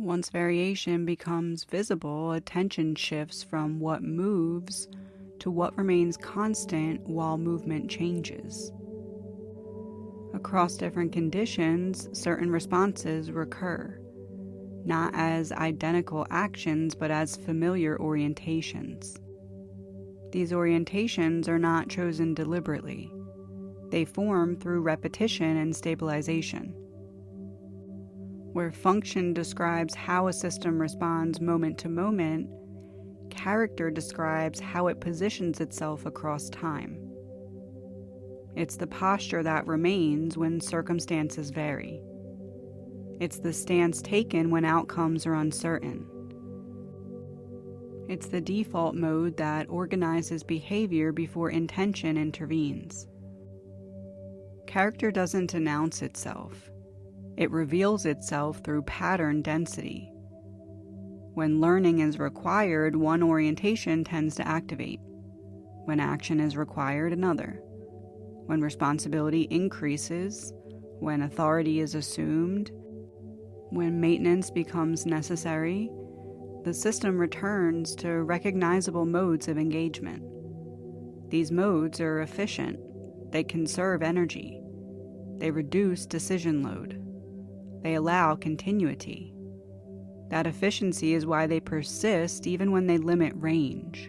Once variation becomes visible, attention shifts from what moves to what remains constant while movement changes. Across different conditions, certain responses recur, not as identical actions but as familiar orientations. These orientations are not chosen deliberately. They form through repetition and stabilization. Where function describes how a system responds moment to moment, character describes how it positions itself across time. It's the posture that remains when circumstances vary. It's the stance taken when outcomes are uncertain. It's the default mode that organizes behavior before intention intervenes. Character doesn't announce itself. It reveals itself through pattern density. When learning is required, one orientation tends to activate. When action is required, another. When responsibility increases, when authority is assumed, when maintenance becomes necessary, the system returns to recognizable modes of engagement. These modes are efficient. They conserve energy. They reduce decision load. They allow continuity. That efficiency is why they persist even when they limit range.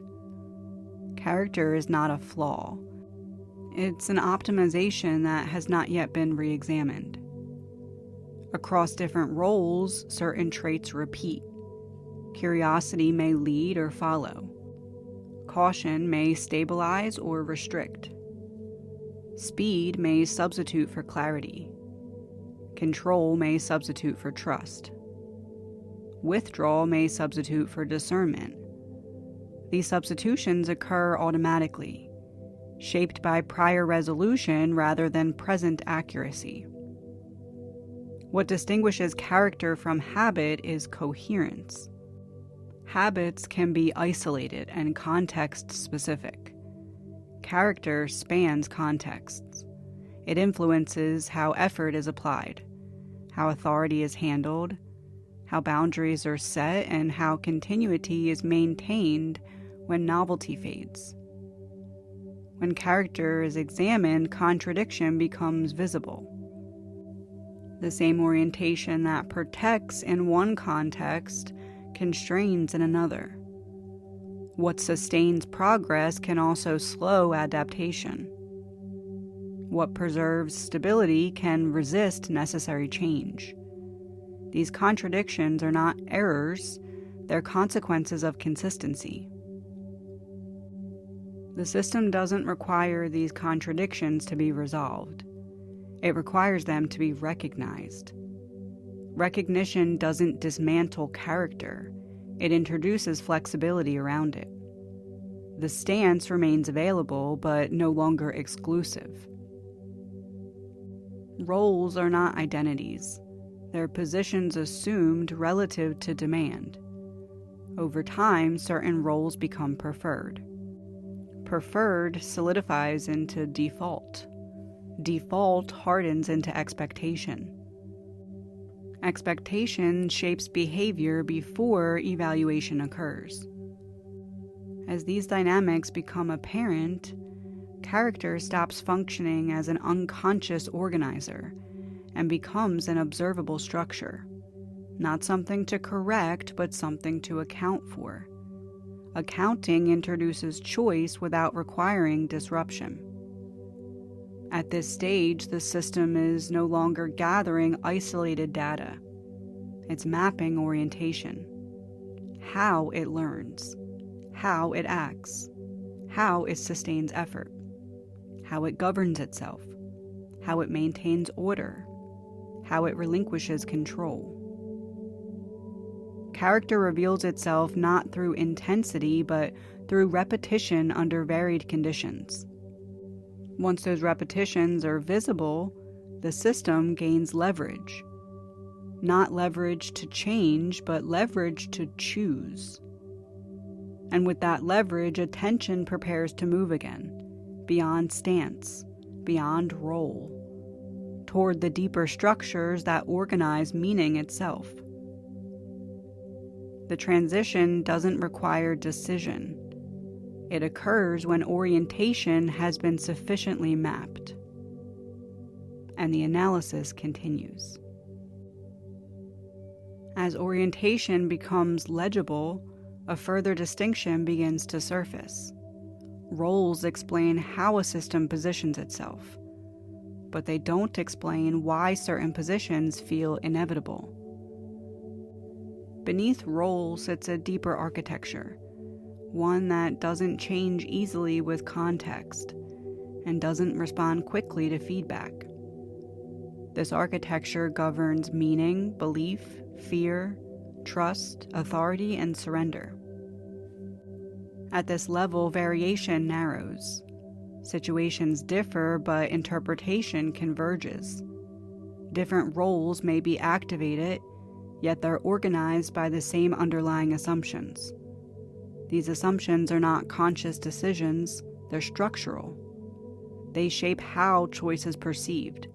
Character is not a flaw. It's an optimization that has not yet been re-examined. Across different roles, certain traits repeat. Curiosity may lead or follow. Caution may stabilize or restrict. Speed may substitute for clarity. Control may substitute for trust. Withdrawal may substitute for discernment. These substitutions occur automatically, shaped by prior resolution rather than present accuracy. What distinguishes character from habit is coherence. Habits can be isolated and context-specific. Character spans contexts. It influences how effort is applied, how authority is handled, how boundaries are set, and how continuity is maintained when novelty fades. When character is examined, contradiction becomes visible. The same orientation that protects in one context constrains in another. What sustains progress can also slow adaptation. What preserves stability can resist necessary change. These contradictions are not errors, they're consequences of consistency. The system doesn't require these contradictions to be resolved. It requires them to be recognized. Recognition doesn't dismantle character, it introduces flexibility around it. The stance remains available, but no longer exclusive. Roles are not identities. They're positions assumed relative to demand. Over time, certain roles become preferred. Preferred solidifies into default. Default hardens into expectation. Expectation shapes behavior before evaluation occurs. As these dynamics become apparent, character stops functioning as an unconscious organizer and becomes an observable structure, not something to correct, but something to account for. Accounting introduces choice without requiring disruption. At this stage, the system is no longer gathering isolated data. It's mapping orientation, how it learns, how it acts, how it sustains effort, how it governs itself, how it maintains order, how it relinquishes control. Character reveals itself not through intensity, but through repetition under varied conditions. Once those repetitions are visible, the system gains leverage. Not leverage to change, but leverage to choose. And with that leverage, attention prepares to move again, beyond stance, beyond role, toward the deeper structures that organize meaning itself. the transition doesn't require decision. It occurs when orientation has been sufficiently mapped. And the analysis continues. As orientation becomes legible, a further distinction begins to surface. Roles explain how a system positions itself, but they don't explain why certain positions feel inevitable. Beneath role sits a deeper architecture, one that doesn't change easily with context and doesn't respond quickly to feedback. This architecture governs meaning, belief, fear, trust, authority, and surrender. At this level, variation narrows. Situations differ, but interpretation converges. Different roles may be activated, yet they're organized by the same underlying assumptions. These assumptions are not conscious decisions, they're structural. They shape how choice is perceived,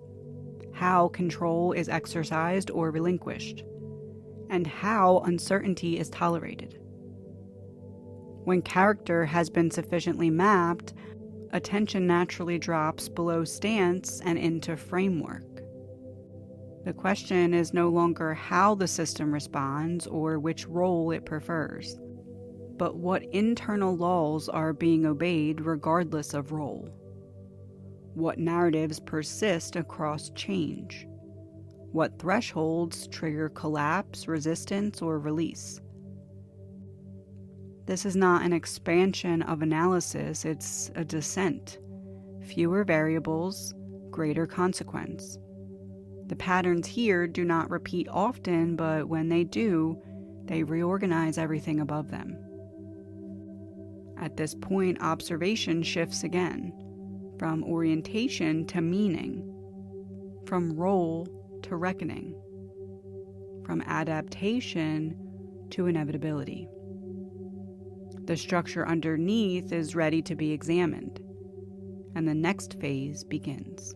how control is exercised or relinquished, and how uncertainty is tolerated. When character has been sufficiently mapped, attention naturally drops below stance and into framework. The question is no longer how the system responds or which role it prefers, but what internal laws are being obeyed regardless of role. What narratives persist across change? What thresholds trigger collapse, resistance, or release? This is not an expansion of analysis, it's a descent. Fewer variables, greater consequence. The patterns here do not repeat often, but when they do, they reorganize everything above them. At this point, observation shifts again, from orientation to meaning, from role to reckoning, from adaptation to inevitability. The structure underneath is ready to be examined, and the next phase begins.